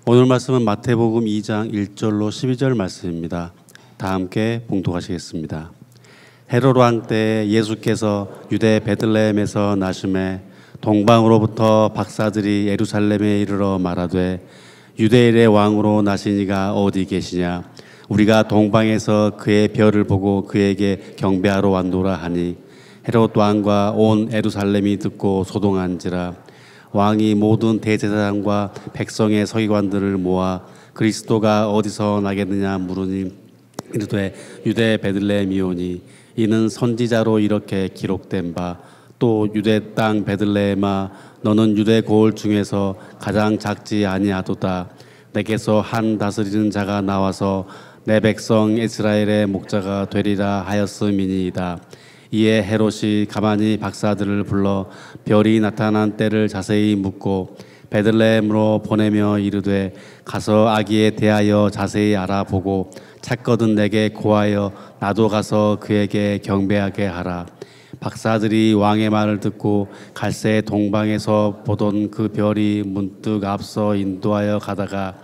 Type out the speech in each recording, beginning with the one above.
오늘 말씀은 마태복음 2장 1절로 12절 말씀입니다. 다 함께 봉독하시겠습니다. 헤롯 왕 때 예수께서 유대 베들레헴에서 나심에 동방으로부터 박사들이 예루살렘에 이르러 말하되 유대인의 왕으로 나신 이가 어디 계시냐? 우리가 동방에서 그의 별을 보고 그에게 경배하러 왔노라 하니 헤롯 왕과 온 예루살렘이 듣고 소동한지라. 왕이 모든 대제사장과 백성의 서기관들을 모아 그리스도가 어디서 나겠느냐 물으니 이르되 유대 베들레헴이오니 이는 선지자로 이렇게 기록된 바 또 유대 땅 베들레헴아 너는 유대 고을 중에서 가장 작지 아니하도다. 내게서 한 다스리는 자가 나와서 내 백성 이스라엘의 목자가 되리라 하였음이니이다. 이에 헤롯이 가만히 박사들을 불러 별이 나타난 때를 자세히 묻고 베들레헴으로 보내며 이르되 가서 아기에 대하여 자세히 알아보고 찾거든 내게 고하여 나도 가서 그에게 경배하게 하라. 박사들이 왕의 말을 듣고 갈새 동방에서 보던 그 별이 문득 앞서 인도하여 가다가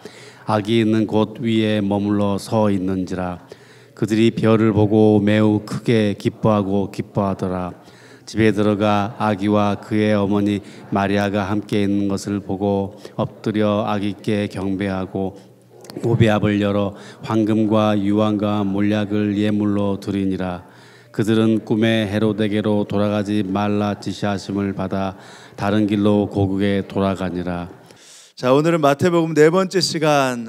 아기 있는 곳 위에 머물러 서 있는지라. 그들이 별을 보고 매우 크게 기뻐하더라. 집에 들어가 아기와 그의 어머니 마리아가 함께 있는 것을 보고 엎드려 아기께 경배하고 보배압을 열어 황금과 유황과 몰약을 예물로 드리니라. 그들은 꿈에 헤롯에게로 돌아가지 말라 지시하심을 받아 다른 길로 고국에 돌아가니라. 자, 오늘은 마태복음 네 번째 시간,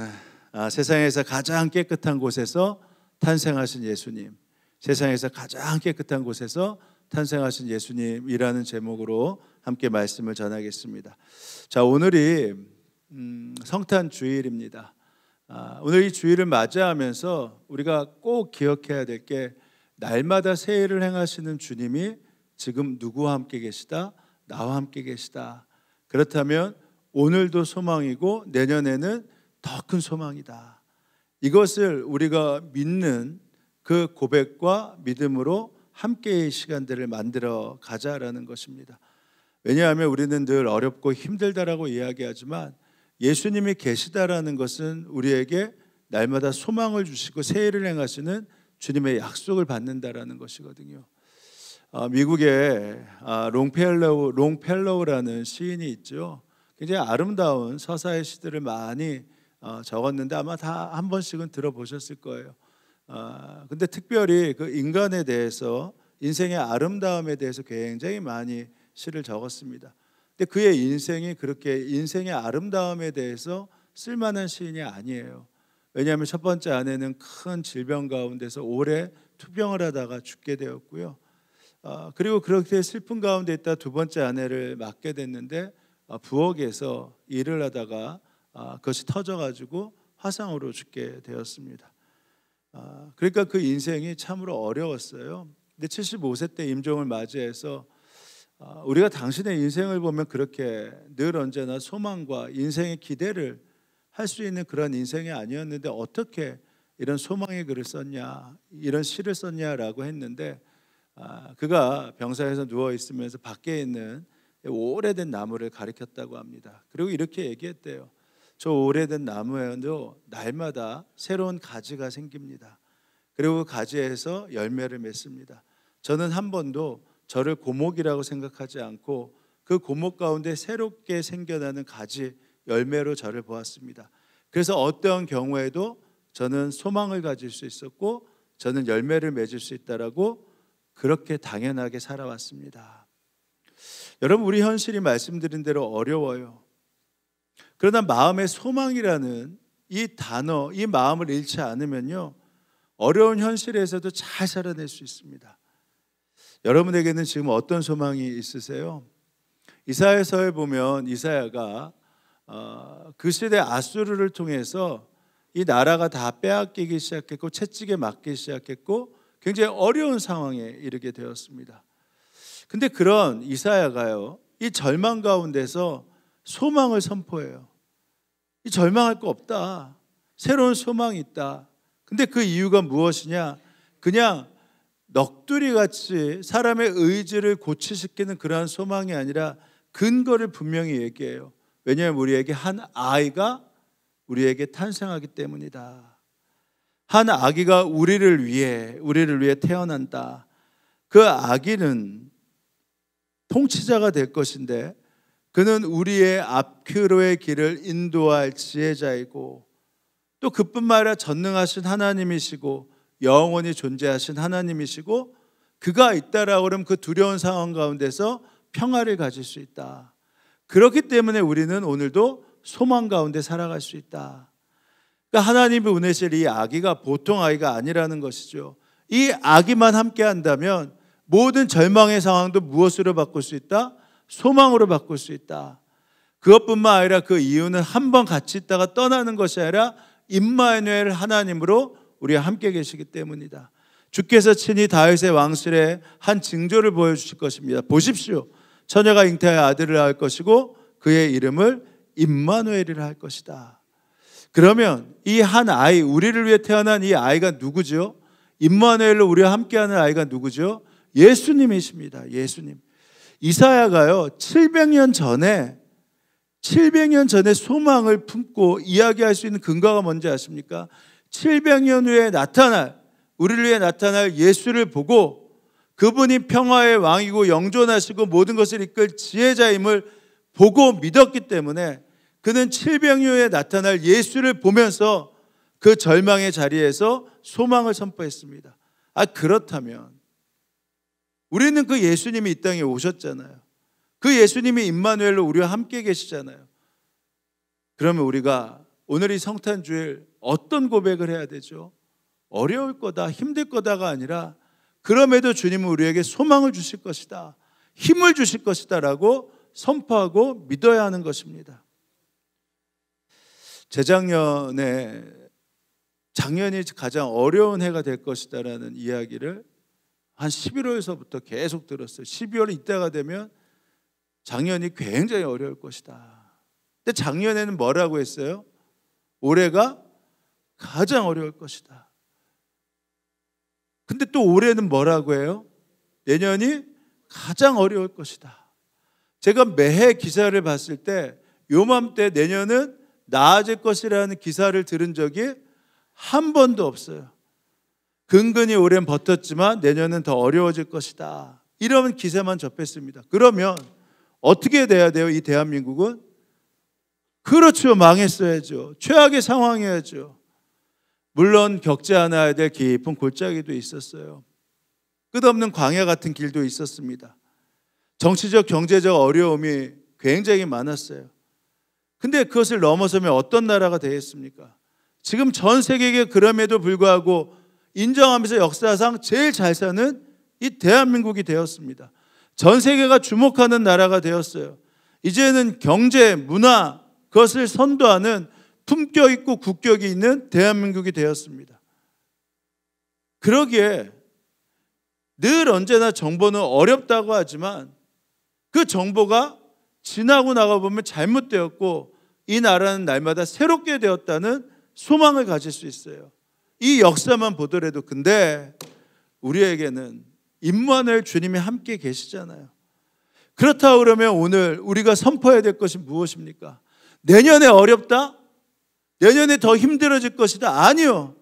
세상에서 가장 깨끗한 곳에서 탄생하신 예수님, 세상에서 가장 깨끗한 곳에서 탄생하신 예수님이라는 제목으로 함께 말씀을 전하겠습니다. 자, 오늘이 성탄 주일입니다. 오늘 이 주일을 맞이하면서 우리가 꼭 기억해야 될 게 날마다 새해를 행하시는 주님이 지금 누구와 함께 계시다? 나와 함께 계시다. 그렇다면 오늘도 소망이고 내년에는 더 큰 소망이다. 이것을 우리가 믿는 그 고백과 믿음으로 함께의 시간들을 만들어 가자라는 것입니다. 왜냐하면 우리는 늘 어렵고 힘들다라고 이야기하지만 예수님이 계시다라는 것은 우리에게 날마다 소망을 주시고 새해를 행하시는 주님의 약속을 받는다라는 것이거든요. 미국의 롱펠로우라는 시인이 있죠. 굉장히 아름다운 서사의 시들을 많이 적었는데 아마 다 한 번씩은 들어보셨을 거예요. 근데 특별히 그 인간에 대해서, 인생의 아름다움에 대해서 굉장히 많이 시를 적었습니다. 근데 그의 인생이 그렇게 인생의 아름다움에 대해서 쓸만한 시인이 아니에요. 왜냐하면 첫 번째 아내는 큰 질병 가운데서 오래 투병을 하다가 죽게 되었고요. 그리고 그렇게 슬픈 가운데 있다 두 번째 아내를 맞게 됐는데 부엌에서 일을 하다가 그것이 터져가지고 화상으로 죽게 되었습니다. 그러니까 그 인생이 참으로 어려웠어요. 근데 75세 때 임종을 맞이해서 우리가 당신의 인생을 보면 그렇게 늘 언제나 소망과 인생의 기대를 할 수 있는 그런 인생이 아니었는데 어떻게 이런 소망의 글을 썼냐, 이런 시를 썼냐라고 했는데 그가 병사에서 누워 있으면서 밖에 있는 오래된 나무를 가리켰다고 합니다. 그리고 이렇게 얘기했대요. 저 오래된 나무에도 날마다 새로운 가지가 생깁니다. 그리고 그 가지에서 열매를 맺습니다. 저는 한 번도 저를 고목이라고 생각하지 않고 그 고목 가운데 새롭게 생겨나는 가지 열매로 저를 보았습니다. 그래서 어떠한 경우에도 저는 소망을 가질 수 있었고 저는 열매를 맺을 수 있다라고 그렇게 당연하게 살아왔습니다. 여러분, 우리 현실이 말씀드린 대로 어려워요. 그러나 마음의 소망이라는 이 단어, 이 마음을 잃지 않으면요, 어려운 현실에서도 잘 살아낼 수 있습니다. 여러분에게는 지금 어떤 소망이 있으세요? 이사야서에 보면 이사야가 그 시대 아수르를 통해서 이 나라가 다 빼앗기기 시작했고 채찍에 맞기 시작했고 굉장히 어려운 상황에 이르게 되었습니다. 근데 그런 이사야가요, 이 절망 가운데서 소망을 선포해요. 이 절망할 거 없다. 새로운 소망이 있다. 근데 그 이유가 무엇이냐? 그냥 넋두리같이 사람의 의지를 고취시키는 그러한 소망이 아니라 근거를 분명히 얘기해요. 왜냐하면 우리에게 한 아이가 우리에게 탄생하기 때문이다. 한 아기가 우리를 위해 태어난다. 그 아기는 통치자가 될 것인데 그는 우리의 앞으로의 길을 인도할 지혜자이고 또 그뿐만 아니라 전능하신 하나님이시고 영원히 존재하신 하나님이시고 그가 있다라고 그러면 그 두려운 상황 가운데서 평화를 가질 수 있다. 그렇기 때문에 우리는 오늘도 소망 가운데 살아갈 수 있다. 그러니까 하나님이 보내실 이 아기가 보통 아기가 아니라는 것이죠. 이 아기만 함께 한다면 모든 절망의 상황도 무엇으로 바꿀 수 있다? 소망으로 바꿀 수 있다. 그것뿐만 아니라 그 이유는 한 번 같이 있다가 떠나는 것이 아니라 임마누엘 하나님으로 우리와 함께 계시기 때문이다. 주께서 친히 다윗의 왕실에 한 징조를 보여주실 것입니다. 보십시오. 처녀가 잉태하여 아들을 낳을 것이고 그의 이름을 임마누엘이라 할 것이다. 그러면 이 한 아이, 우리를 위해 태어난 이 아이가 누구죠? 임마누엘로 우리와 함께하는 아이가 누구죠? 예수님이십니다. 예수님. 이사야가요 700년 전에 소망을 품고 이야기할 수 있는 근거가 뭔지 아십니까? 700년 후에 우리를 위해 나타날 예수를 보고 그분이 평화의 왕이고 영존하시고 모든 것을 이끌 지혜자임을 보고 믿었기 때문에 그는 700년 후에 나타날 예수를 보면서 그 절망의 자리에서 소망을 선포했습니다. 그렇다면 우리는 그 예수님이 이 땅에 오셨잖아요. 그 예수님이 임마누엘로 우리와 함께 계시잖아요. 그러면 우리가 오늘 이 성탄주일 어떤 고백을 해야 되죠? 어려울 거다, 힘들 거다가 아니라 그럼에도 주님은 우리에게 소망을 주실 것이다, 힘을 주실 것이다 라고 선포하고 믿어야 하는 것입니다. 작년이 가장 어려운 해가 될 것이다라는 이야기를 한 11월에서부터 계속 들었어요. 12월 이때가 되면 작년이 굉장히 어려울 것이다. 근데 작년에는 뭐라고 했어요? 올해가 가장 어려울 것이다. 근데 또 올해는 뭐라고 해요? 내년이 가장 어려울 것이다. 제가 매해 기사를 봤을 때 요맘때 내년은 나아질 것이라는 기사를 들은 적이 한 번도 없어요. 근근히 올해는 버텼지만 내년은 더 어려워질 것이다. 이런 기사만 접했습니다. 그러면 어떻게 돼야 돼요? 이 대한민국은? 그렇죠. 망했어야죠. 최악의 상황이었죠. 물론 겪지 않아야 될 깊은 골짜기도 있었어요. 끝없는 광야 같은 길도 있었습니다. 정치적, 경제적 어려움이 굉장히 많았어요. 근데 그것을 넘어서면 어떤 나라가 되겠습니까? 지금 전 세계에 그럼에도 불구하고 인정하면서 역사상 제일 잘 사는 이 대한민국이 되었습니다. 전 세계가 주목하는 나라가 되었어요. 이제는 경제, 문화, 그것을 선도하는 품격 있고 국격이 있는 대한민국이 되었습니다. 그러기에 늘 언제나 정보는 어렵다고 하지만 그 정보가 지나고 나가보면 잘못되었고 이 나라는 날마다 새롭게 되었다는 소망을 가질 수 있어요. 이 역사만 보더라도. 근데 우리에게는 임마누엘 주님이 함께 계시잖아요. 그렇다고 그러면 오늘 우리가 선포해야 될 것이 무엇입니까? 내년에 어렵다? 내년에 더 힘들어질 것이다? 아니요.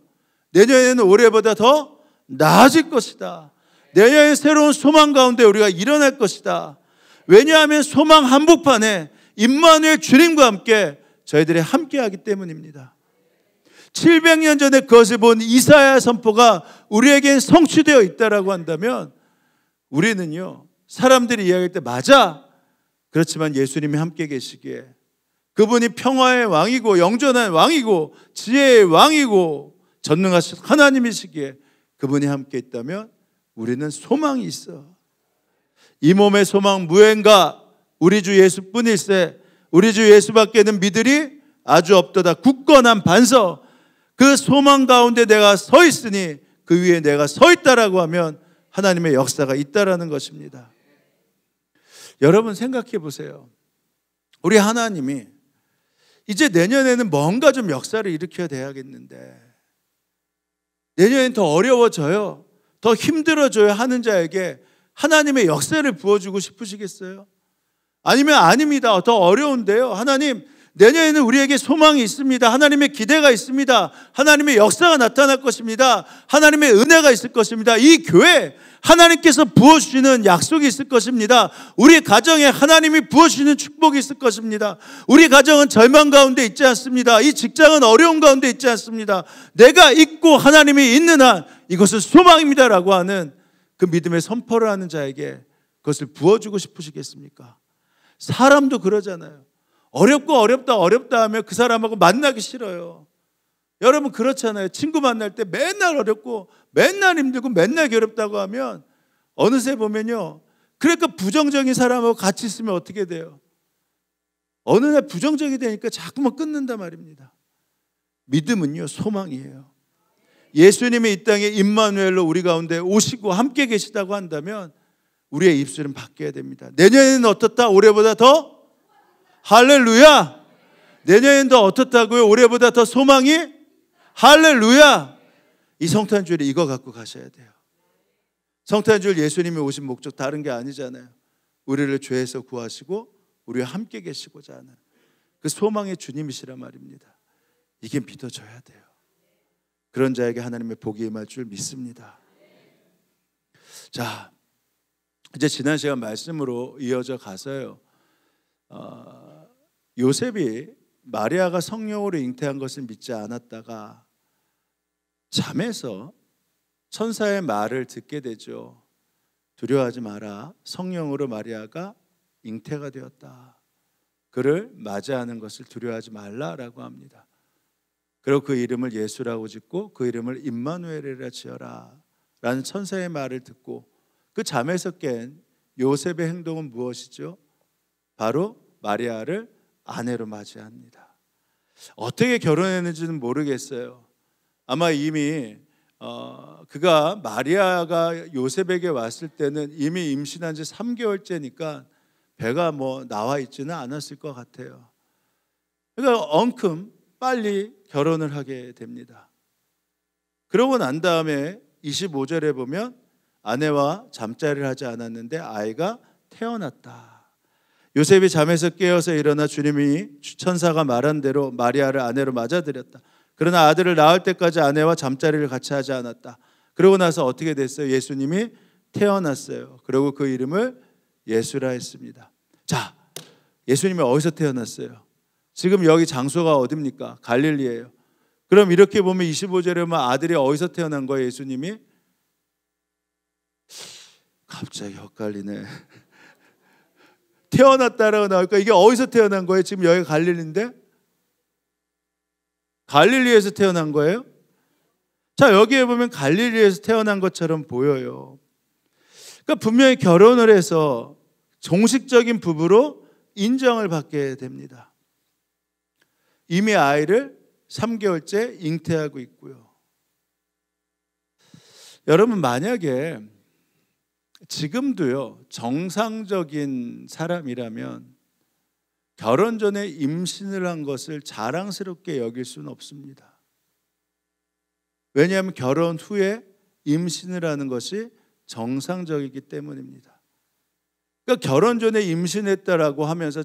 내년에는 올해보다 더 나아질 것이다. 내년에 새로운 소망 가운데 우리가 일어날 것이다. 왜냐하면 소망 한복판에 임마누엘 주님과 함께 저희들이 함께하기 때문입니다. 700년 전에 그것을 본 이사야 선포가 우리에겐 성취되어 있다라고 한다면 우리는요, 사람들이 이야기할 때 맞아. 그렇지만 예수님이 함께 계시기에 그분이 평화의 왕이고 영존한 왕이고 지혜의 왕이고 전능하신 하나님이시기에 그분이 함께 있다면 우리는 소망이 있어. 이 몸의 소망 무행가 우리 주 예수뿐일세. 우리 주 예수밖에는 믿으리 아주 없도다. 굳건한 반석. 그 소망 가운데 내가 서 있으니 그 위에 내가 서 있다라고 하면 하나님의 역사가 있다라는 것입니다. 여러분 생각해 보세요. 우리 하나님이 이제 내년에는 뭔가 좀 역사를 일으켜야 돼야겠는데 내년엔 더 어려워져요, 더 힘들어져요 하는 자에게 하나님의 역사를 부어주고 싶으시겠어요? 아니면 아닙니다, 더 어려운데요, 하나님 내년에는 우리에게 소망이 있습니다. 하나님의 기대가 있습니다. 하나님의 역사가 나타날 것입니다. 하나님의 은혜가 있을 것입니다. 이 교회 하나님께서 부어주시는 약속이 있을 것입니다. 우리 가정에 하나님이 부어주시는 축복이 있을 것입니다. 우리 가정은 절망 가운데 있지 않습니다. 이 직장은 어려움 가운데 있지 않습니다. 내가 있고 하나님이 있는 한 이것은 소망입니다라고 하는 그 믿음의 선포를 하는 자에게 그것을 부어주고 싶으시겠습니까? 사람도 그러잖아요. 어렵고 어렵다 하면 그 사람하고 만나기 싫어요. 여러분 그렇잖아요. 친구 만날 때 맨날 어렵고 맨날 힘들고 맨날 괴롭다고 하면 어느새 보면요, 그러니까 부정적인 사람하고 같이 있으면 어떻게 돼요? 어느 날 부정적이 되니까 자꾸만 끊는단 말입니다. 믿음은요, 소망이에요. 예수님이 이 땅에 임마누엘로 우리 가운데 오시고 함께 계시다고 한다면 우리의 입술은 바뀌어야 됩니다. 내년에는 어떻다? 올해보다 더? 할렐루야! 내년에는 더 어떻다고요? 올해보다 더 소망이? 할렐루야! 이 성탄주일에 이거 갖고 가셔야 돼요. 성탄주일 예수님이 오신 목적 다른 게 아니잖아요. 우리를 죄에서 구하시고 우리와 함께 계시고자 하는 그 소망의 주님이시란 말입니다. 이게 믿어져야 돼요. 그런 자에게 하나님의 복이 임할 줄 믿습니다. 자, 이제 지난 시간 말씀으로 이어져 가서요, 요셉이 마리아가 성령으로 잉태한 것을 믿지 않았다가 잠에서 천사의 말을 듣게 되죠. 두려워하지 마라. 성령으로 마리아가 잉태가 되었다. 그를 맞이하는 것을 두려워하지 말라라고 합니다. 그리고 그 이름을 예수라고 짓고 그 이름을 임마누엘이라 지어라 라는 천사의 말을 듣고 그 잠에서 깬 요셉의 행동은 무엇이죠? 바로 마리아를 아내로 맞이합니다. 어떻게 결혼했는지는 모르겠어요. 아마 이미 그가 마리아가 요셉에게 왔을 때는 이미 임신한 지 3개월째니까 배가 뭐 나와 있지는 않았을 것 같아요. 그러니까 엉큼 빨리 결혼을 하게 됩니다. 그러고 난 다음에 25절에 보면 아내와 잠자리를 하지 않았는데 아이가 태어났다. 요셉이 잠에서 깨어서 일어나 주님이 천사가 말한 대로 마리아를 아내로 맞아들였다. 그러나 아들을 낳을 때까지 아내와 잠자리를 같이 하지 않았다. 그러고 나서 어떻게 됐어요? 예수님이 태어났어요. 그리고 그 이름을 예수라 했습니다. 자, 예수님이 어디서 태어났어요? 지금 여기 장소가 어딥니까? 갈릴리예요. 그럼 이렇게 보면 25절에 보면 아들이 어디서 태어난 거예요? 예수님이? 갑자기 헷갈리네. 태어났다라고 나올까? 이게 어디서 태어난 거예요? 지금 여기 갈릴리인데? 갈릴리에서 태어난 거예요? 자, 여기에 보면 갈릴리에서 태어난 것처럼 보여요. 그러니까 분명히 결혼을 해서 정식적인 부부로 인정을 받게 됩니다. 이미 아이를 3개월째 잉태하고 있고요. 여러분 만약에 지금도요 정상적인 사람이라면 결혼 전에 임신을 한 것을 자랑스럽게 여길 수는 없습니다. 왜냐하면 결혼 후에 임신을 하는 것이 정상적이기 때문입니다. 그러니까 결혼 전에 임신했다라고 하면서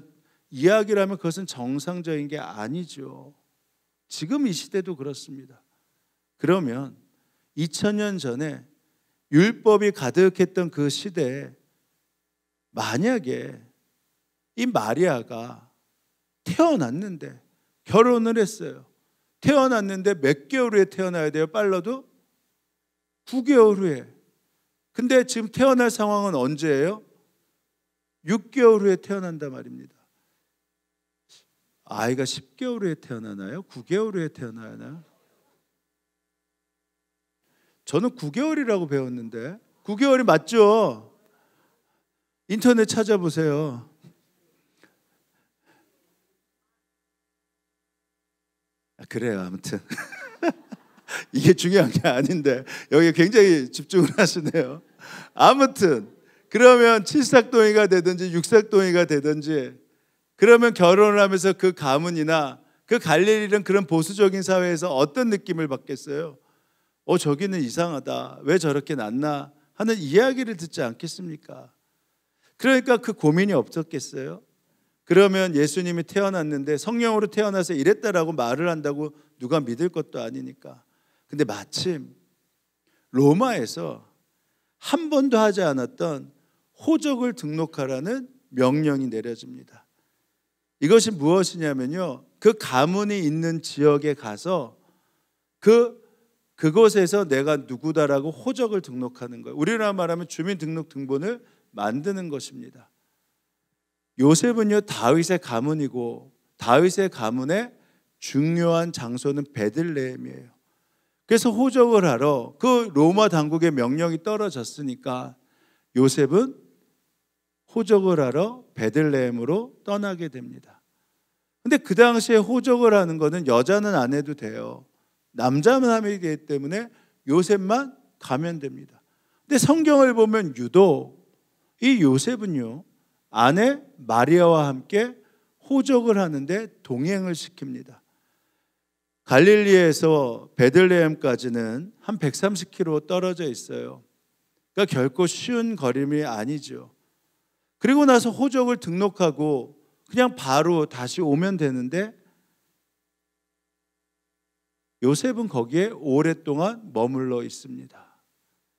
이야기를 하면 그것은 정상적인 게 아니죠. 지금 이 시대도 그렇습니다. 그러면 2000년 전에 율법이 가득했던 그 시대에 만약에 이 마리아가 태어났는데 결혼을 했어요. 태어났는데 몇 개월 후에 태어나야 돼요? 빨라도 9개월 후에. 근데 지금 태어날 상황은 언제예요? 6개월 후에 태어난단 말입니다. 아이가 10개월 후에 태어나나요? 9개월 후에 태어나나요? 저는 9개월이라고 배웠는데 9개월이 맞죠? 인터넷 찾아보세요. 그래요. 아무튼 이게 중요한 게 아닌데 여기 굉장히 집중을 하시네요. 아무튼 그러면 칠삭동이가 되든지 육삭동이가 되든지 그러면 결혼을 하면서 그 가문이나 그 갈릴리는 그런 보수적인 사회에서 어떤 느낌을 받겠어요? 저기는 이상하다. 왜 저렇게 낳나? 하는 이야기를 듣지 않겠습니까? 그러니까 그 고민이 없었겠어요? 그러면 예수님이 태어났는데 성령으로 태어나서 이랬다라고 말을 한다고 누가 믿을 것도 아니니까. 근데 마침 로마에서 한 번도 하지 않았던 호적을 등록하라는 명령이 내려집니다. 이것이 무엇이냐면요, 그 가문이 있는 지역에 가서 그곳에서 내가 누구다라고 호적을 등록하는 거예요. 우리나라 말하면 주민등록등본을 만드는 것입니다. 요셉은요, 다윗의 가문이고 다윗의 가문의 중요한 장소는 베들레헴이에요. 그래서 호적을 하러 그 로마 당국의 명령이 떨어졌으니까 요셉은 호적을 하러 베들레헴으로 떠나게 됩니다. 근데 그 당시에 호적을 하는 거는 여자는 안 해도 돼요. 남자만 하면 되기 때문에 요셉만 가면 됩니다. 근데 성경을 보면 유독 이 요셉은요, 아내 마리아와 함께 호적을 하는데 동행을 시킵니다. 갈릴리에서 베들레헴까지는 한 130km 떨어져 있어요. 그러니까 결코 쉬운 거림이 아니죠. 그리고 나서 호적을 등록하고 그냥 바로 다시 오면 되는데 요셉은 거기에 오랫동안 머물러 있습니다.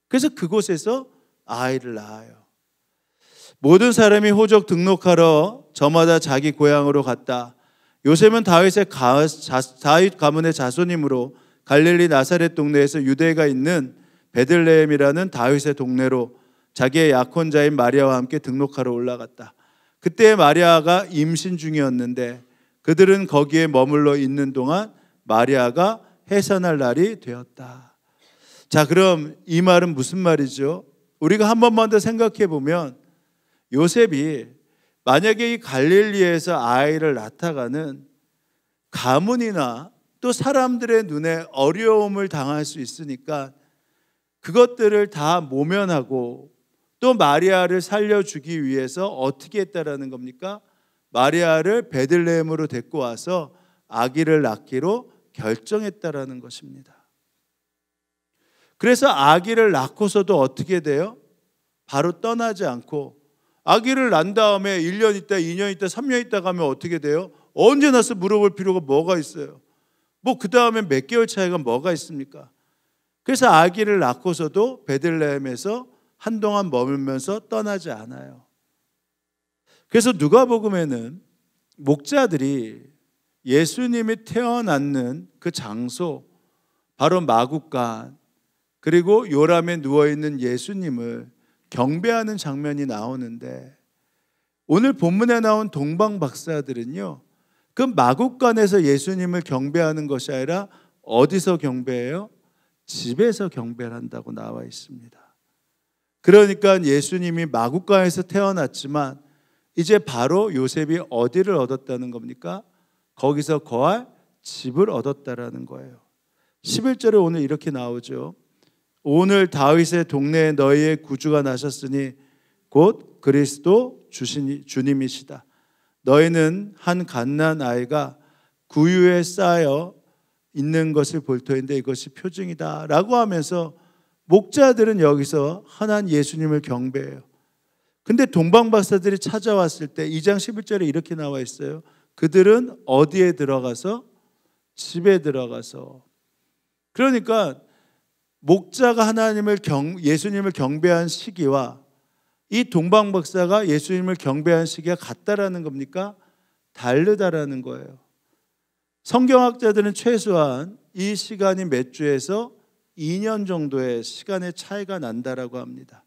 그래서 그곳에서 아이를 낳아요. 모든 사람이 호적 등록하러 저마다 자기 고향으로 갔다. 요셉은 다윗 가문의 자손이므로 갈릴리 나사렛 동네에서 유대가 있는 베들레헴이라는 다윗의 동네로 자기의 약혼자인 마리아와 함께 등록하러 올라갔다. 그때 마리아가 임신 중이었는데 그들은 거기에 머물러 있는 동안 마리아가 해산할 날이 되었다. 자, 그럼 이 말은 무슨 말이죠? 우리가 한 번만 더 생각해 보면 요셉이 만약에 이 갈릴리에서 아이를 낳다가는 가문이나 또 사람들의 눈에 어려움을 당할 수 있으니까 그것들을 다 모면하고 또 마리아를 살려주기 위해서 어떻게 했다라는 겁니까? 마리아를 베들레헴으로 데리고 와서 아기를 낳기로 결정했다라는 것입니다. 그래서 아기를 낳고서도 어떻게 돼요? 바로 떠나지 않고 아기를 낳은 다음에 1년 있다, 2년 있다, 3년 있다 가면 어떻게 돼요? 언제 낳았어 물어볼 필요가 뭐가 있어요? 뭐 그 다음에 몇 개월 차이가 뭐가 있습니까? 그래서 아기를 낳고서도 베들레헴에서 한동안 머물면서 떠나지 않아요. 그래서 누가복음에는 목자들이 예수님이 태어났는 그 장소, 바로 마구간, 그리고 요람에 누워있는 예수님을 경배하는 장면이 나오는데 오늘 본문에 나온 동방 박사들은요, 그 마구간에서 예수님을 경배하는 것이 아니라 어디서 경배해요? 집에서 경배를 한다고 나와 있습니다. 그러니까 예수님이 마구간에서 태어났지만 이제 바로 요셉이 어디를 얻었다는 겁니까? 거기서 거할 집을 얻었다라는 거예요. 11절에 오늘 이렇게 나오죠. 오늘 다윗의 동네에 너희의 구주가 나셨으니 곧 그리스도 주님이시다. 너희는 한 갓난 아이가 구유에 쌓여 있는 것을 볼 터인데 이것이 표징이다 라고 하면서 목자들은 여기서 하나님 예수님을 경배해요. 근데 동방박사들이 찾아왔을 때 2장 11절에 이렇게 나와 있어요. 그들은 어디에 들어가서? 집에 들어가서. 그러니까 목자가 예수님을 경배한 시기와 이 동방박사가 예수님을 경배한 시기가 같다라는 겁니까? 다르다라는 거예요. 성경학자들은 최소한 이 시간이 몇 주에서 2년 정도의 시간의 차이가 난다라고 합니다.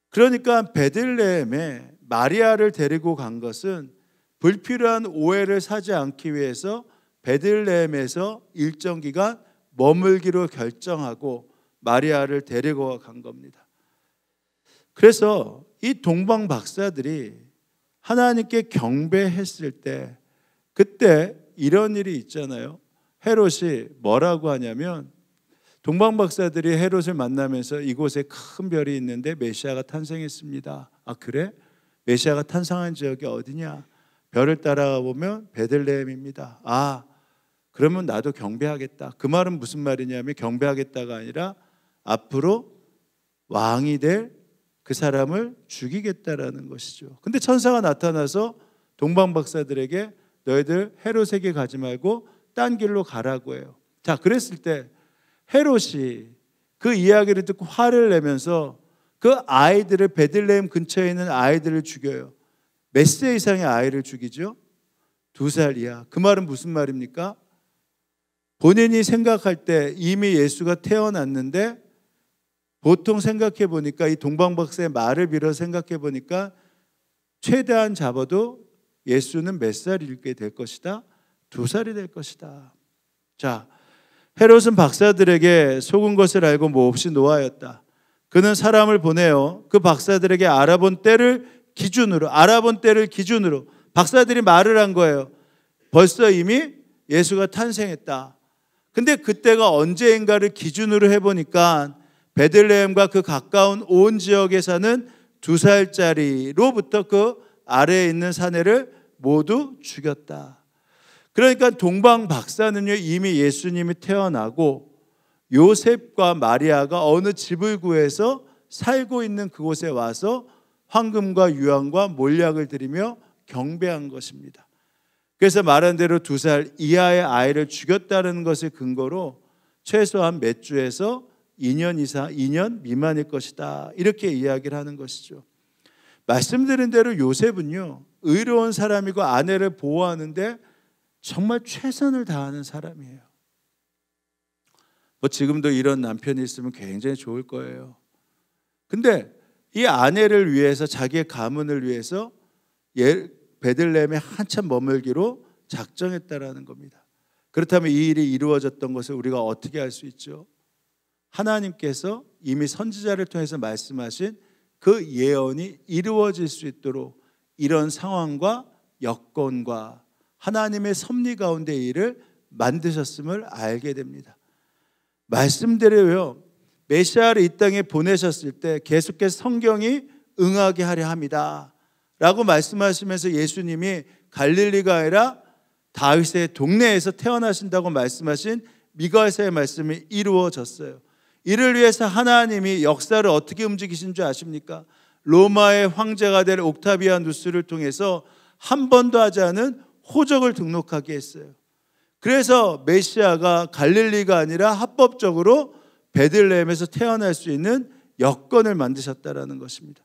그러니까 베들레헴에 마리아를 데리고 간 것은 불필요한 오해를 사지 않기 위해서 베들레헴에서 일정 기간 머물기로 결정하고 마리아를 데리고 간 겁니다. 그래서 이 동방 박사들이 하나님께 경배했을 때 그때 이런 일이 있잖아요. 헤롯이 뭐라고 하냐면 동방 박사들이 헤롯을 만나면서 이곳에 큰 별이 있는데 메시아가 탄생했습니다. 아 그래? 메시아가 탄생한 지역이 어디냐? 별을 따라가 보면 베들레헴입니다. 아 그러면 나도 경배하겠다. 그 말은 무슨 말이냐면 경배하겠다가 아니라 앞으로 왕이 될 그 사람을 죽이겠다라는 것이죠. 근데 천사가 나타나서 동방 박사들에게 너희들 헤롯에게 가지 말고 딴 길로 가라고 해요. 자, 그랬을 때 헤롯이 그 이야기를 듣고 화를 내면서 그 아이들을, 베들레헴 근처에 있는 아이들을 죽여요. 몇 세 이상의 아이를 죽이죠? 2살 이하. 그 말은 무슨 말입니까? 본인이 생각할 때 이미 예수가 태어났는데, 보통 생각해 보니까, 이 동방박사의 말을 빌어 생각해 보니까 최대한 잡아도 예수는 몇 살이게 될 것이다? 2살이 될 것이다. 자, 헤롯은 박사들에게 속은 것을 알고 몹시 노하였다. 그는 사람을 보내어 그 박사들에게 알아본 때를 기준으로 박사들이 말을 한 거예요. 벌써 이미 예수가 탄생했다. 근데 그때가 언제인가를 기준으로 해보니까 베들레헴과 그 가까운 온 지역에 사는 2살짜리로부터 그 아래에 있는 사내를 모두 죽였다. 그러니까 동방 박사는요, 이미 예수님이 태어나고 요셉과 마리아가 어느 집을 구해서 살고 있는 그곳에 와서 황금과 유황과 몰약을 드리며 경배한 것입니다. 그래서 말한 대로 2살 이하의 아이를 죽였다는 것을 근거로 최소한 몇 주에서 2년 미만일 것이다, 이렇게 이야기를 하는 것이죠. 말씀드린 대로 요셉은요, 의로운 사람이고 아내를 보호하는데 정말 최선을 다하는 사람이에요. 뭐 지금도 이런 남편이 있으면 굉장히 좋을 거예요. 근데 이 아내를 위해서, 자기의 가문을 위해서 베들레헴에 한참 머물기로 작정했다라는 겁니다. 그렇다면 이 일이 이루어졌던 것을 우리가 어떻게 알 수 있죠? 하나님께서 이미 선지자를 통해서 말씀하신 그 예언이 이루어질 수 있도록 이런 상황과 여건과 하나님의 섭리 가운데 일을 만드셨음을 알게 됩니다. 말씀대로요, 메시아를 이 땅에 보내셨을 때 계속해서 성경이 응하게 하려 합니다 라고 말씀하시면서 예수님이 갈릴리가 아니라 다윗의 동네에서 태어나신다고 말씀하신 미가에서의 말씀이 이루어졌어요. 이를 위해서 하나님이 역사를 어떻게 움직이신 줄 아십니까? 로마의 황제가 될 옥타비아누스를 통해서 한 번도 하지 않은 호적을 등록하게 했어요. 그래서 메시아가 갈릴리가 아니라 합법적으로 베들레헴에서 태어날 수 있는 여건을 만드셨다라는 것입니다.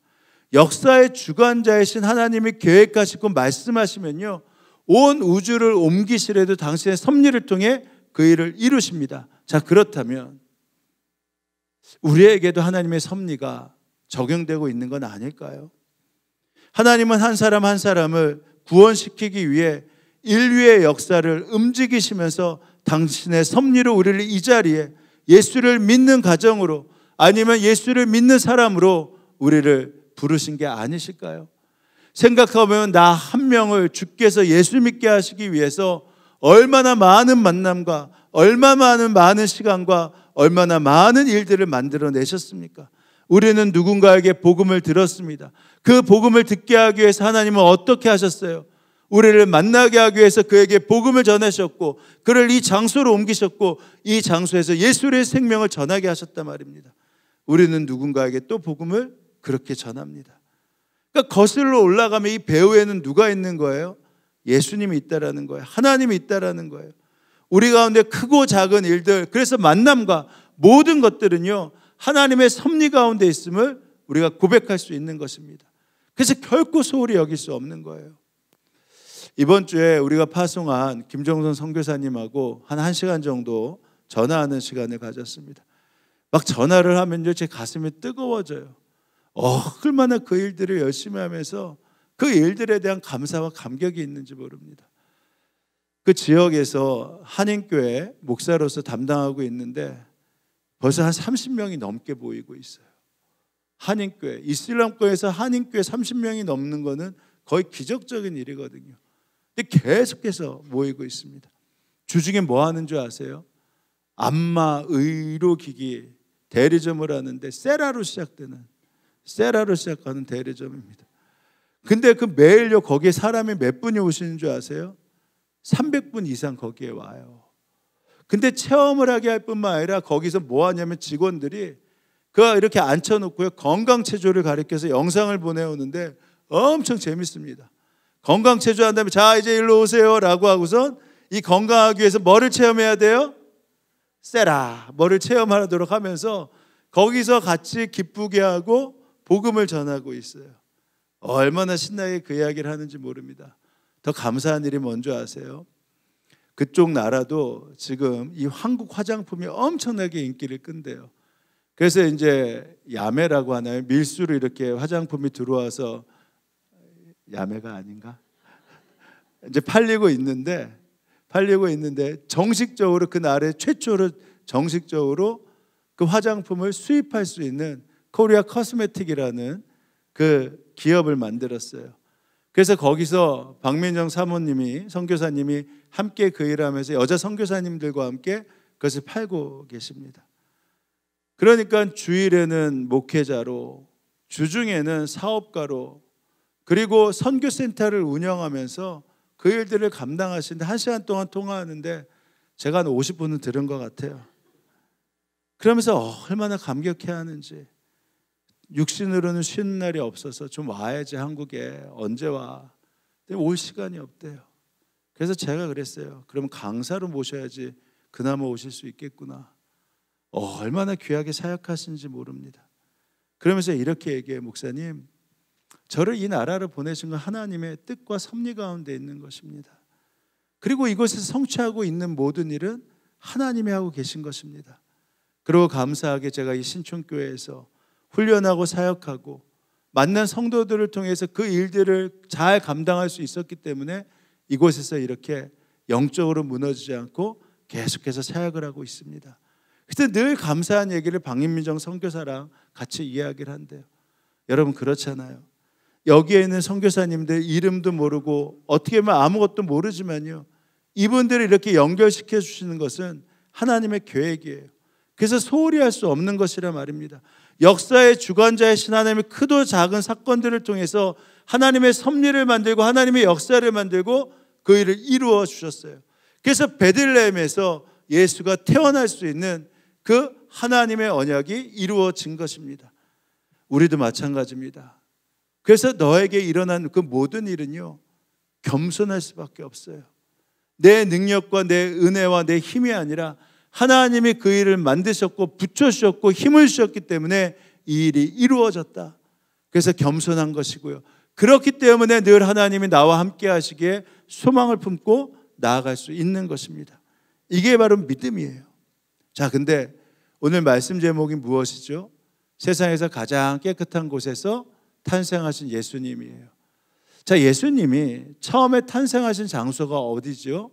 역사의 주관자이신 하나님이 계획하시고 말씀하시면요, 온 우주를 옮기시려도 당신의 섭리를 통해 그 일을 이루십니다. 자, 그렇다면 우리에게도 하나님의 섭리가 적용되고 있는 건 아닐까요? 하나님은 한 사람 한 사람을 구원시키기 위해 인류의 역사를 움직이시면서 당신의 섭리로 우리를 이 자리에 예수를 믿는 가정으로, 아니면 예수를 믿는 사람으로 우리를 부르신 게 아니실까요? 생각해보면 나 한 명을 주께서 예수 믿게 하시기 위해서 얼마나 많은 만남과 얼마나 많은 시간과 얼마나 많은 일들을 만들어내셨습니까? 우리는 누군가에게 복음을 들었습니다. 그 복음을 듣게 하기 위해서 하나님은 어떻게 하셨어요? 우리를 만나게 하기 위해서 그에게 복음을 전하셨고, 그를 이 장소로 옮기셨고, 이 장소에서 예수의 생명을 전하게 하셨단 말입니다. 우리는 누군가에게 또 복음을 그렇게 전합니다. 그러니까 거슬러 올라가면 이 배후에는 누가 있는 거예요? 예수님이 있다라는 거예요. 하나님이 있다라는 거예요. 우리 가운데 크고 작은 일들, 그래서 만남과 모든 것들은요, 하나님의 섭리 가운데 있음을 우리가 고백할 수 있는 것입니다. 그래서 결코 소홀히 여길 수 없는 거예요. 이번 주에 우리가 파송한 김정선 선교사님하고 한 1시간 정도 전화하는 시간을 가졌습니다. 막 전화를 하면요, 제 가슴이 뜨거워져요. 얼마나 그 일들을 열심히 하면서 그 일들에 대한 감사와 감격이 있는지 모릅니다. 그 지역에서 한인교회 목사로서 담당하고 있는데 벌써 한 30명이 넘게 모이고 있어요. 한인교회, 이슬람교회에서 한인교회 30명이 넘는 거는 거의 기적적인 일이거든요. 근데 계속해서 모이고 있습니다. 주중에 뭐 하는 줄 아세요? 안마 의료기기 대리점을 하는데 세라로 시작하는 대리점입니다. 근데 그 매일요, 거기에 사람이 몇 분이 오시는 줄 아세요? 300분 이상 거기에 와요. 근데 체험을 하게 할 뿐만 아니라 거기서 뭐 하냐면 직원들이 그 이렇게 앉혀놓고요, 건강체조를 가르쳐서 영상을 보내오는데 엄청 재밌습니다. 건강 체조한 다음에 자 이제 일로 오세요 라고 하고선 이 건강하기 위해서 뭐를 체험해야 돼요? 세라, 뭐를 체험하도록 하면서 거기서 같이 기쁘게 하고 복음을 전하고 있어요. 얼마나 신나게 그 이야기를 하는지 모릅니다. 더 감사한 일이 뭔지 아세요? 그쪽 나라도 지금 이 한국 화장품이 엄청나게 인기를 끈대요. 그래서 이제 야매라고 하나요? 밀수로 이렇게 화장품이 들어와서, 야매가 아닌가? 이제 팔리고 있는데 정식적으로 그 나라에 최초로 정식적으로 그 화장품을 수입할 수 있는 코리아 코스메틱이라는 그 기업을 만들었어요. 그래서 거기서 박민정 사모님이, 선교사님이 함께 그 일을 하면서 여자 선교사님들과 함께 그것을 팔고 계십니다. 그러니까 주일에는 목회자로, 주중에는 사업가로, 그리고 선교센터를 운영하면서 그 일들을 감당하시는데 1시간 동안 통화하는데 제가 한 50분은 들은 것 같아요. 그러면서 얼마나 감격해야 하는지. 육신으로는 쉬는 날이 없어서 좀 와야지 한국에. 언제 와? 근데 올 시간이 없대요. 그래서 제가 그랬어요. 그럼 강사로 모셔야지 그나마 오실 수 있겠구나. 얼마나 귀하게 사역하시는지 모릅니다. 그러면서 이렇게 얘기해요. 목사님, 저를 이 나라로 보내신 건 하나님의 뜻과 섭리 가운데 있는 것입니다. 그리고 이곳에서 성취하고 있는 모든 일은 하나님이 하고 계신 것입니다. 그리고 감사하게 제가 이 신촌교회에서 훈련하고 사역하고 만난 성도들을 통해서 그 일들을 잘 감당할 수 있었기 때문에 이곳에서 이렇게 영적으로 무너지지 않고 계속해서 사역을 하고 있습니다. 그래서 늘 감사한 얘기를 박민정 선교사랑 같이 이야기를 한대요. 여러분 그렇잖아요. 여기에 있는 선교사님들 이름도 모르고 어떻게 보면 아무것도 모르지만요, 이분들을 이렇게 연결시켜 주시는 것은 하나님의 계획이에요. 그래서 소홀히 할 수 없는 것이라 말입니다. 역사의 주관자이신 하나님의 크도 작은 사건들을 통해서 하나님의 섭리를 만들고 하나님의 역사를 만들고 그 일을 이루어 주셨어요. 그래서 베들레헴에서 예수가 태어날 수 있는 그 하나님의 언약이 이루어진 것입니다. 우리도 마찬가지입니다. 그래서 너에게 일어난 그 모든 일은요, 겸손할 수밖에 없어요. 내 능력과 내 은혜와 내 힘이 아니라 하나님이 그 일을 만드셨고 붙여주셨고 힘을 주셨기 때문에 이 일이 이루어졌다. 그래서 겸손한 것이고요. 그렇기 때문에 늘 하나님이 나와 함께 하시기에 소망을 품고 나아갈 수 있는 것입니다. 이게 바로 믿음이에요. 자, 근데 오늘 말씀 제목이 무엇이죠? 세상에서 가장 깨끗한 곳에서 탄생하신 예수님이에요. 자, 예수님이 처음에 탄생하신 장소가 어디죠?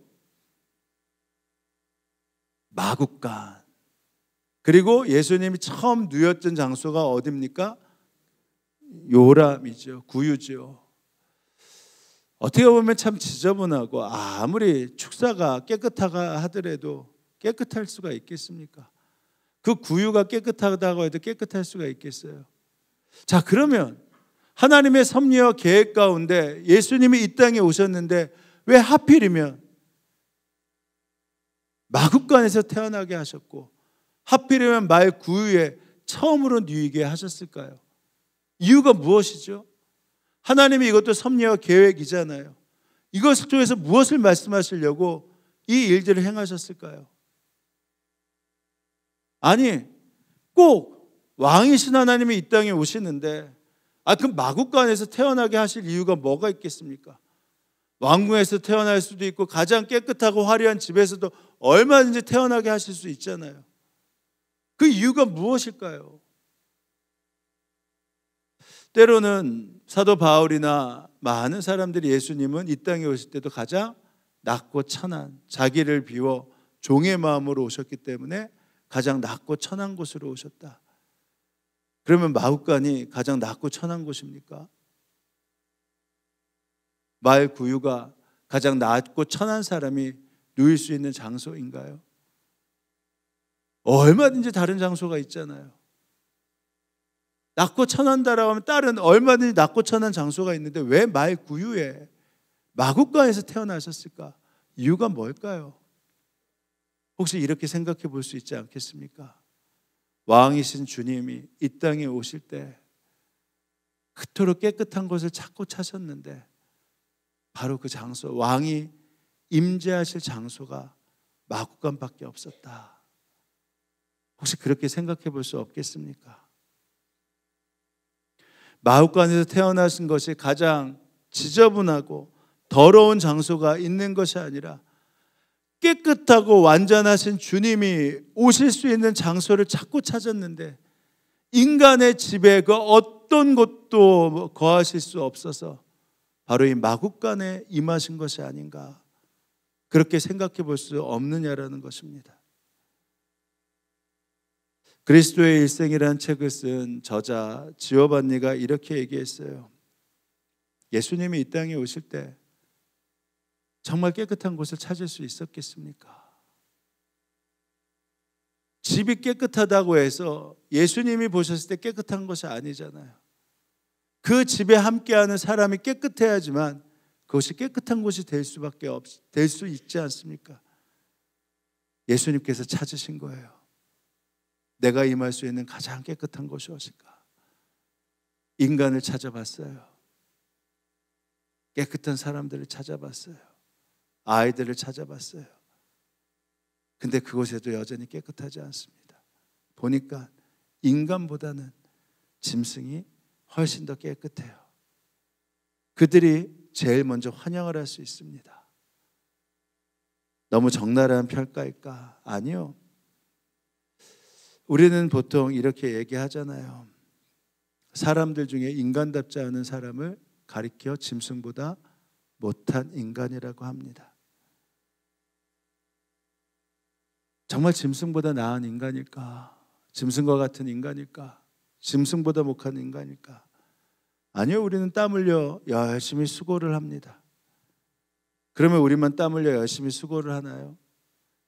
마국간. 그리고 예수님이 처음 누였던 장소가 어디입니까? 요람이죠. 구유죠. 어떻게 보면 참 지저분하고 아무리 축사가 깨끗하다 하더라도 깨끗할 수가 있겠습니까? 그 구유가 깨끗하다고 해도 깨끗할 수가 있겠어요? 자, 그러면 하나님의 섭리와 계획 가운데 예수님이 이 땅에 오셨는데 왜 하필이면 마국간에서 태어나게 하셨고 하필이면 말 구유에 처음으로 누이게 하셨을까요? 이유가 무엇이죠? 하나님이 이것도 섭리와 계획이잖아요. 이것을 통해서 무엇을 말씀하시려고 이 일들을 행하셨을까요? 아니, 꼭 왕이신 하나님이 이 땅에 오시는데 그 마국간에서 태어나게 하실 이유가 뭐가 있겠습니까? 왕궁에서 태어날 수도 있고 가장 깨끗하고 화려한 집에서도 얼마든지 태어나게 하실 수 있잖아요. 그 이유가 무엇일까요? 때로는 사도 바울이나 많은 사람들이 예수님은 이 땅에 오실 때도 가장 낮고 천한, 자기를 비워 종의 마음으로 오셨기 때문에 가장 낮고 천한 곳으로 오셨다. 그러면 마국간이 가장 낮고 천한 곳입니까? 마을 구유가 가장 낮고 천한 사람이 누일 수 있는 장소인가요? 얼마든지 다른 장소가 있잖아요. 낮고 천한다라고 하면 다른 얼마든지 낮고 천한 장소가 있는데 왜 마을 구유에 마국간에서 태어나셨을까? 이유가 뭘까요? 혹시 이렇게 생각해 볼 수 있지 않겠습니까? 왕이신 주님이 이 땅에 오실 때 그토록 깨끗한 곳을 찾고 찾으셨는데 바로 그 장소, 왕이 임재하실 장소가 마구간밖에 없었다. 혹시 그렇게 생각해 볼 수 없겠습니까? 마구간에서 태어나신 것이 가장 지저분하고 더러운 장소가 있는 것이 아니라 깨끗하고 완전하신 주님이 오실 수 있는 장소를 자꾸 찾았는데 인간의 집에 그 어떤 곳도 거하실 수 없어서 바로 이 마구간에 임하신 것이 아닌가, 그렇게 생각해 볼 수 없느냐라는 것입니다. 그리스도의 일생이라는 책을 쓴 저자 지오반니가 이렇게 얘기했어요. 예수님이 이 땅에 오실 때 정말 깨끗한 곳을 찾을 수 있었겠습니까? 집이 깨끗하다고 해서 예수님이 보셨을 때 깨끗한 것이 아니잖아요. 그 집에 함께하는 사람이 깨끗해야지만 그것이 깨끗한 곳이 될 수 있지 않습니까? 예수님께서 찾으신 거예요. 내가 임할 수 있는 가장 깨끗한 곳이 어딜까? 인간을 찾아봤어요. 깨끗한 사람들을 찾아봤어요. 아이들을 찾아봤어요. 근데 그곳에도 여전히 깨끗하지 않습니다. 보니까 인간보다는 짐승이 훨씬 더 깨끗해요. 그들이 제일 먼저 환영을 할 수 있습니다. 너무 적나라한 평가일까? 아니요. 우리는 보통 이렇게 얘기하잖아요. 사람들 중에 인간답지 않은 사람을 가리켜 짐승보다 못한 인간이라고 합니다. 정말 짐승보다 나은 인간일까? 짐승과 같은 인간일까? 짐승보다 못한 인간일까? 아니요, 우리는 땀 흘려 열심히 수고를 합니다. 그러면 우리만 땀 흘려 열심히 수고를 하나요?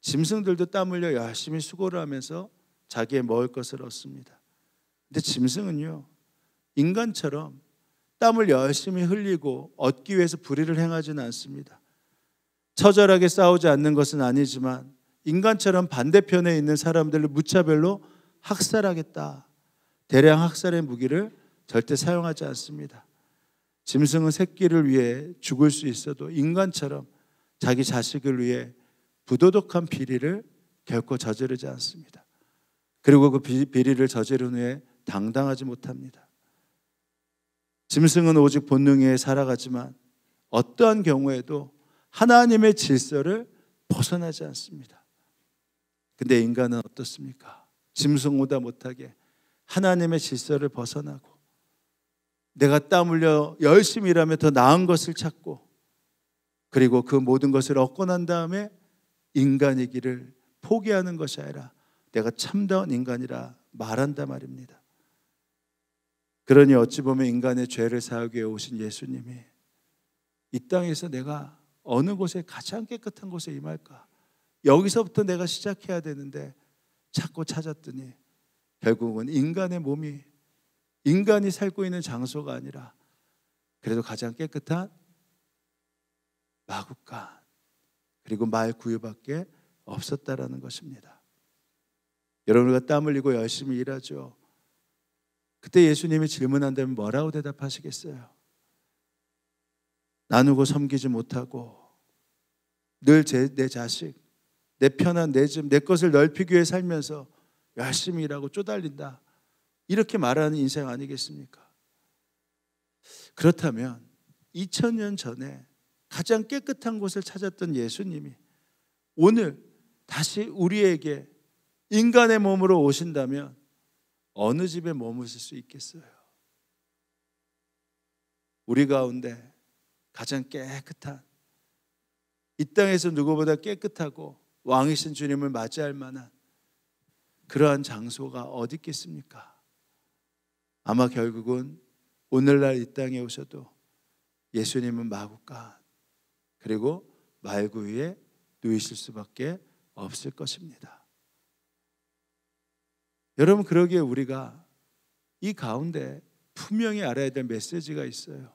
짐승들도 땀 흘려 열심히 수고를 하면서 자기의 먹을 것을 얻습니다. 근데 짐승은요, 인간처럼 땀을 열심히 흘리고 얻기 위해서 불의를 행하지는 않습니다. 처절하게 싸우지 않는 것은 아니지만 인간처럼 반대편에 있는 사람들을 무차별로 학살하겠다, 대량 학살의 무기를 절대 사용하지 않습니다. 짐승은 새끼를 위해 죽을 수 있어도 인간처럼 자기 자식을 위해 부도덕한 비리를 결코 저지르지 않습니다. 그리고 그 비리를 저지른 후에 당당하지 못합니다. 짐승은 오직 본능에 살아가지만 어떠한 경우에도 하나님의 질서를 벗어나지 않습니다. 근데 인간은 어떻습니까? 짐승보다 못하게 하나님의 질서를 벗어나고 내가 땀 흘려 열심히 일하며 더 나은 것을 찾고 그리고 그 모든 것을 얻고 난 다음에 인간이기를 포기하는 것이 아니라 내가 참다운 인간이라 말한다 말입니다. 그러니 어찌 보면 인간의 죄를 사하기 위해 오신 예수님이 이 땅에서 내가 어느 곳에 가장 깨끗한 곳에 임할까? 여기서부터 내가 시작해야 되는데 찾고 찾았더니 결국은 인간의 몸이, 인간이 살고 있는 장소가 아니라 그래도 가장 깨끗한 마구간 그리고 말 구유밖에 없었다라는 것입니다. 여러분, 우리가 땀 흘리고 열심히 일하죠. 그때 예수님이 질문한다면 뭐라고 대답하시겠어요? 나누고 섬기지 못하고 늘 내 자식, 내 편한 내 집, 내 것을 넓히기 위해 살면서 열심히 일하고 쪼달린다, 이렇게 말하는 인생 아니겠습니까? 그렇다면 2000년 전에 가장 깨끗한 곳을 찾았던 예수님이 오늘 다시 우리에게 인간의 몸으로 오신다면 어느 집에 머무실 수 있겠어요? 우리 가운데 가장 깨끗한, 이 땅에서 누구보다 깨끗하고 왕이신 주님을 맞이할 만한 그러한 장소가 어디 있겠습니까? 아마 결국은 오늘날 이 땅에 오셔도 예수님은 마구간 그리고 말구유에 누이실 수밖에 없을 것입니다. 여러분, 그러기에 우리가 이 가운데 분명히 알아야 될 메시지가 있어요.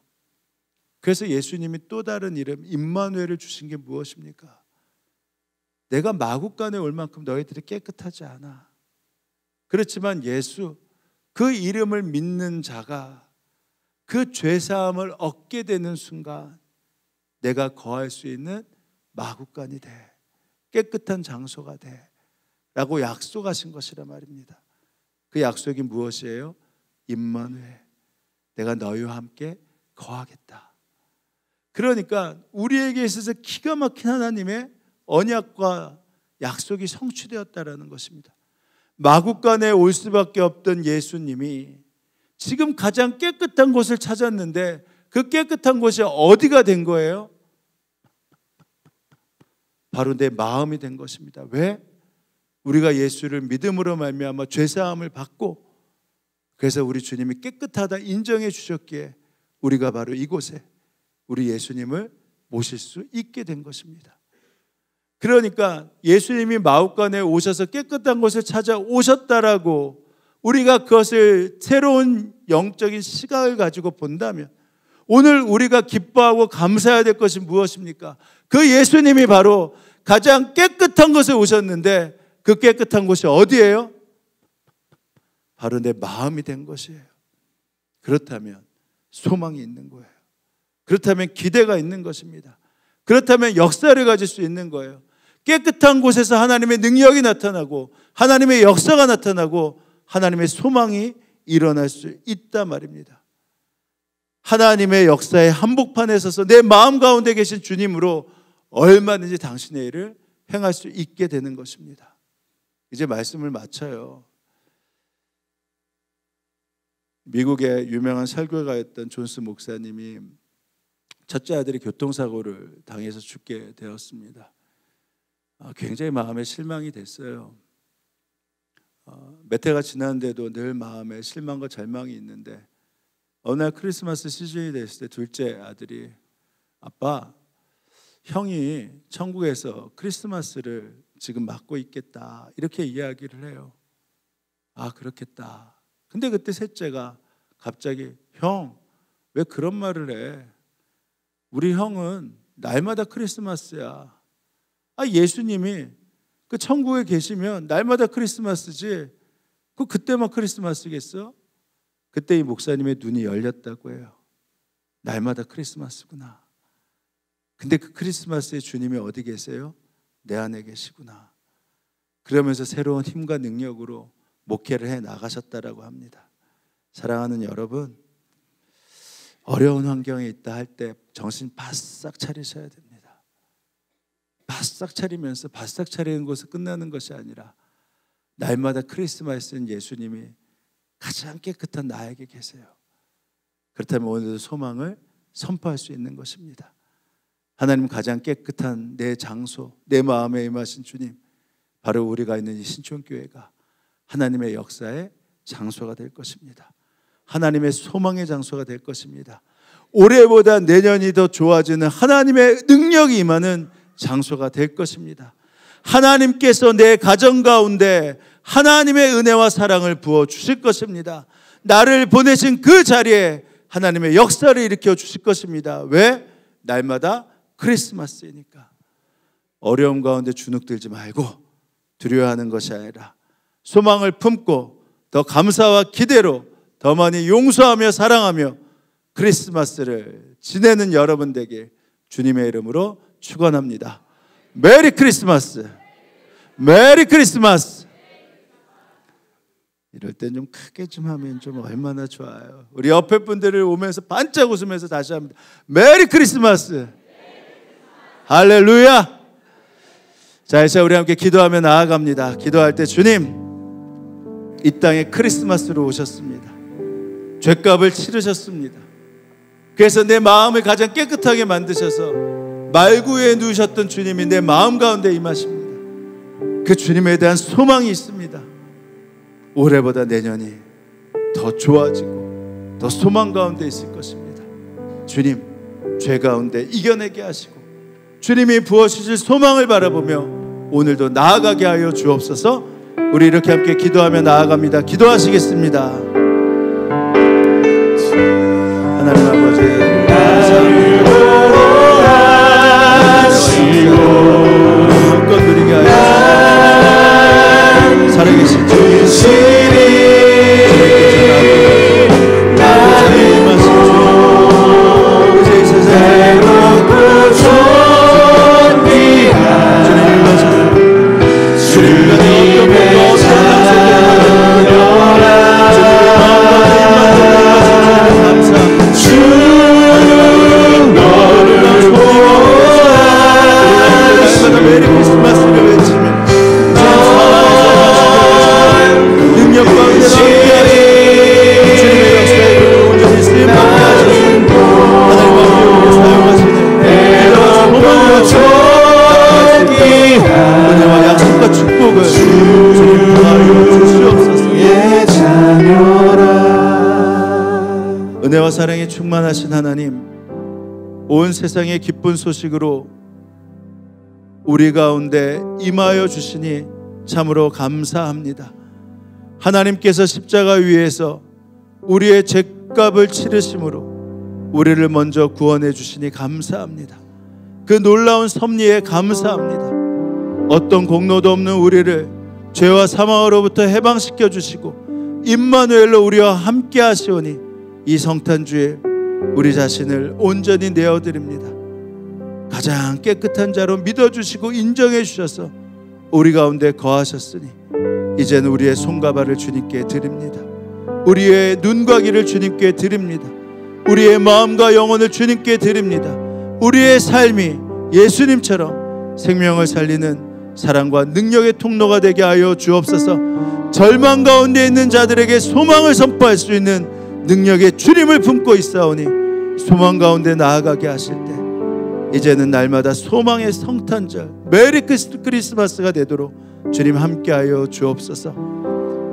그래서 예수님이 또 다른 이름 임마누엘을 주신 게 무엇입니까? 내가 마구간에 올 만큼 너희들이 깨끗하지 않아. 그렇지만 예수, 그 이름을 믿는 자가 그 죄사함을 얻게 되는 순간 내가 거할 수 있는 마구간이 돼, 깨끗한 장소가 돼 라고 약속하신 것이라 말입니다. 그 약속이 무엇이에요? 임마누엘, 내가 너희와 함께 거하겠다. 그러니까 우리에게 있어서 기가 막힌 하나님의 언약과 약속이 성취되었다라는 것입니다. 마구간에 올 수밖에 없던 예수님이 지금 가장 깨끗한 곳을 찾았는데 그 깨끗한 곳이 어디가 된 거예요? 바로 내 마음이 된 것입니다. 왜? 우리가 예수를 믿음으로 말미암아 죄사함을 받고, 그래서 우리 주님이 깨끗하다 인정해 주셨기에 우리가 바로 이곳에 우리 예수님을 모실 수 있게 된 것입니다. 그러니까 예수님이 마구간에 오셔서 깨끗한 곳을 찾아오셨다라고 우리가 그것을 새로운 영적인 시각을 가지고 본다면, 오늘 우리가 기뻐하고 감사해야 될 것이 무엇입니까? 그 예수님이 바로 가장 깨끗한 곳에 오셨는데 그 깨끗한 곳이 어디예요? 바로 내 마음이 된 것이에요. 그렇다면 소망이 있는 거예요. 그렇다면 기대가 있는 것입니다. 그렇다면 역사를 가질 수 있는 거예요. 깨끗한 곳에서 하나님의 능력이 나타나고 하나님의 역사가 나타나고 하나님의 소망이 일어날 수 있단 말입니다. 하나님의 역사의 한복판에 서서 내 마음 가운데 계신 주님으로 얼마든지 당신의 일을 행할 수 있게 되는 것입니다. 이제 말씀을 마쳐요. 미국의 유명한 설교가였던 존스 목사님이 첫째 아들이 교통사고를 당해서 죽게 되었습니다. 굉장히 마음에 실망이 됐어요. 몇 해가 지났는데도 늘 마음에 실망과 절망이 있는데, 어느 날 크리스마스 시즌이 됐을 때 둘째 아들이, 아빠, 형이 천국에서 크리스마스를 지금 맞고 있겠다, 이렇게 이야기를 해요. 아, 그렇겠다. 근데 그때 셋째가 갑자기, 형, 왜 그런 말을 해? 우리 형은 날마다 크리스마스야. 아, 예수님이 그 천국에 계시면 날마다 크리스마스지 그때만 크리스마스겠어? 그때 이 목사님의 눈이 열렸다고 해요. 날마다 크리스마스구나. 근데 그 크리스마스에 주님이 어디 계세요? 내 안에 계시구나. 그러면서 새로운 힘과 능력으로 목회를 해 나가셨다라고 합니다. 사랑하는 여러분, 어려운 환경에 있다 할 때 정신 바싹 차리셔야 됩니다. 바싹 차리면서 바싹 차리는 것에 끝나는 것이 아니라 날마다 크리스마스인 예수님이 가장 깨끗한 나에게 계세요. 그렇다면 오늘도 소망을 선포할 수 있는 것입니다. 하나님 가장 깨끗한 내 장소, 내 마음에 임하신 주님, 바로 우리가 있는 이 신촌교회가 하나님의 역사의 장소가 될 것입니다. 하나님의 소망의 장소가 될 것입니다. 올해보다 내년이 더 좋아지는 하나님의 능력이 임하는 장소가 될 것입니다. 하나님께서 내 가정 가운데 하나님의 은혜와 사랑을 부어주실 것입니다. 나를 보내신 그 자리에 하나님의 역사를 일으켜 주실 것입니다. 왜? 날마다 크리스마스이니까. 어려움 가운데 주눅들지 말고 두려워하는 것이 아니라 소망을 품고 더 감사와 기대로 더 많이 용서하며 사랑하며 크리스마스를 지내는 여러분 되게 주님의 이름으로 축원합니다. 메리 크리스마스! 메리 크리스마스! 이럴 땐 좀 크게 좀 하면 좀 얼마나 좋아요. 우리 옆에 분들을 오면서 반짝 웃으면서 다시 합니다. 메리 크리스마스! 할렐루야! 자, 이제 우리 함께 기도하며 나아갑니다. 기도할 때, 주님, 이 땅에 크리스마스로 오셨습니다. 죄값을 치르셨습니다. 그래서 내 마음을 가장 깨끗하게 만드셔서 말구에 누우셨던 주님이 내 마음 가운데 임하십니다. 그 주님에 대한 소망이 있습니다. 올해보다 내년이 더 좋아지고 더 소망 가운데 있을 것입니다. 주님, 죄 가운데 이겨내게 하시고 주님이 부어주실 소망을 바라보며 오늘도 나아가게 하여 주옵소서. 우리 이렇게 함께 기도하며 나아갑니다. 기도하시겠습니다. 하나님 아버지, 나를 보호하시고 마음껏 누리게 하여 살아계신 주님이 나를 임하신 주, 이제 이 세상에 은혜와 사랑이 충만하신 하나님, 온 세상의 기쁜 소식으로 우리 가운데 임하여 주시니 참으로 감사합니다. 하나님께서 십자가 위에서 우리의 죄값을 치르심으로 우리를 먼저 구원해 주시니 감사합니다. 그 놀라운 섭리에 감사합니다. 어떤 공로도 없는 우리를 죄와 사망으로부터 해방시켜 주시고 임마누엘로 우리와 함께 하시오니 이 성탄주일 우리 자신을 온전히 내어드립니다. 가장 깨끗한 자로 믿어주시고 인정해 주셔서 우리 가운데 거하셨으니 이제는 우리의 손과 발을 주님께 드립니다. 우리의 눈과 귀를 주님께 드립니다. 우리의 마음과 영혼을 주님께 드립니다. 우리의 삶이 예수님처럼 생명을 살리는 사랑과 능력의 통로가 되게 하여 주옵소서. 절망 가운데 있는 자들에게 소망을 선포할 수 있는 능력의 주님을 품고 있사오니 소망 가운데 나아가게 하실 때 이제는 날마다 소망의 성탄절 메리 크리스마스가 되도록 주님 함께하여 주옵소서.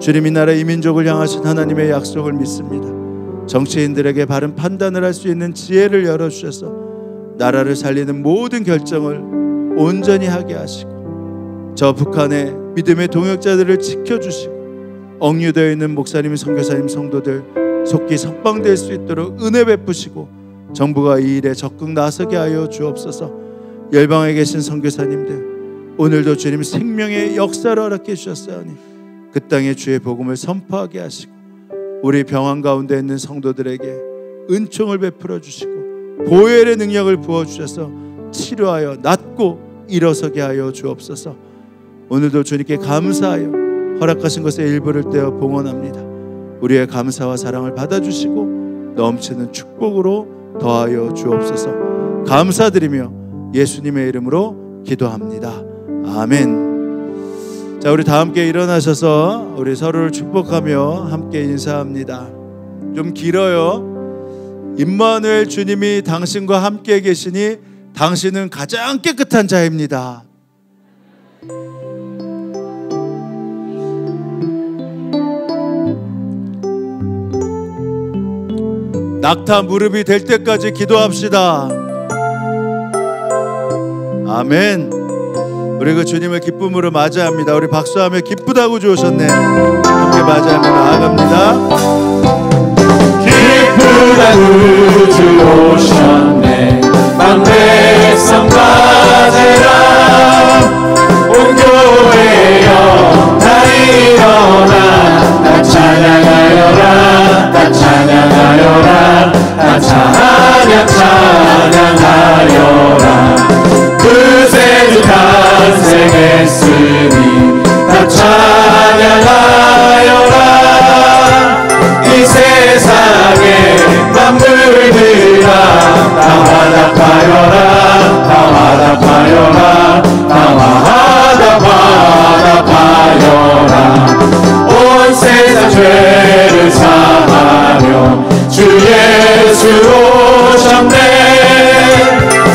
주님, 이 나라 이 민족을 향하신 하나님의 약속을 믿습니다. 정치인들에게 바른 판단을 할 수 있는 지혜를 열어주셔서 나라를 살리는 모든 결정을 온전히 하게 하시고 저 북한의 믿음의 동역자들을 지켜주시고 억류되어 있는 목사님, 선교사님, 성도들 속기 석방될 수 있도록 은혜 베푸시고 정부가 이 일에 적극 나서게 하여 주옵소서. 열방에 계신 선교사님들, 오늘도 주님 생명의 역사를 허락해 주셨사오니 그 땅에 주의 복음을 선포하게 하시고 우리 병환 가운데 있는 성도들에게 은총을 베풀어 주시고 보혈의 능력을 부어주셔서 치료하여 낫고 일어서게 하여 주옵소서. 오늘도 주님께 감사하여 허락하신 것의 일부를 떼어 봉헌합니다. 우리의 감사와 사랑을 받아주시고 넘치는 축복으로 더하여 주옵소서. 감사드리며 예수님의 이름으로 기도합니다. 아멘. 자, 우리 다 함께 일어나셔서 우리 서로를 축복하며 함께 인사합니다. 좀 길어요. 임마누엘 주님이 당신과 함께 계시니 당신은 가장 깨끗한 자입니다. 낙타 무릎이 될 때까지 기도합시다. 아멘. 우리 그 주님을 기쁨으로 맞이합니다. 우리 박수하며 기쁘다고 주셨네. 함께 맞이하며 나아갑니다. 기쁘다고 주셨네. 만백성 맞으라. 온 교회여 다 일어나. 다 찬양하여라. 다 찬양하여라. 다 찬양하여라. 그새 주 탄생했으니 다 찬양하여라. 이 세상에 만물들아 다 화답하여라. 다 화답하여라. 다 화답하여라. 온 세상 죄를 사하려 주 예수 오셨네.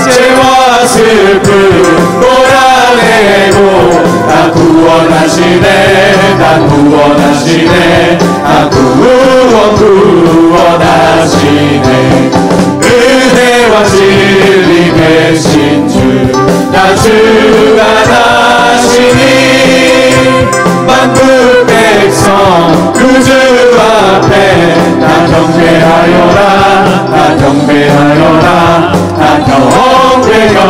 죄와 슬픔 몰아내고 다 구원하시네. 다 구원하시네. 다 구원하시네. 은혜와 진리 계신 주 나 주가 나시니 만국 백성 그주 앞에 다 경배하여라. 다 경배하여라. 다 경배하여라.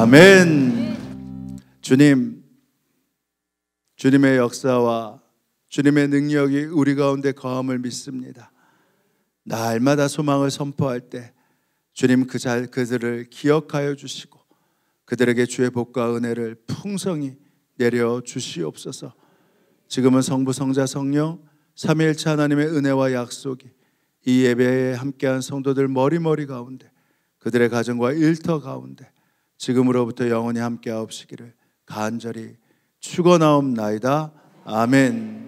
아멘. 주님의 역사와 주님의 능력이 우리 가운데 거함을 믿습니다. 날마다 소망을 선포할 때 주님 그들을 기억하여 주시고 그들에게 주의 복과 은혜를 풍성히 내려 주시옵소서. 지금은 성부, 성자, 성령 삼위일체 하나님의 은혜와 약속이 이 예배에 함께한 성도들 머리머리 가운데 그들의 가정과 일터 가운데 지금으로부터 영원히 함께하옵시기를 간절히 축원하옵나이다. 아멘.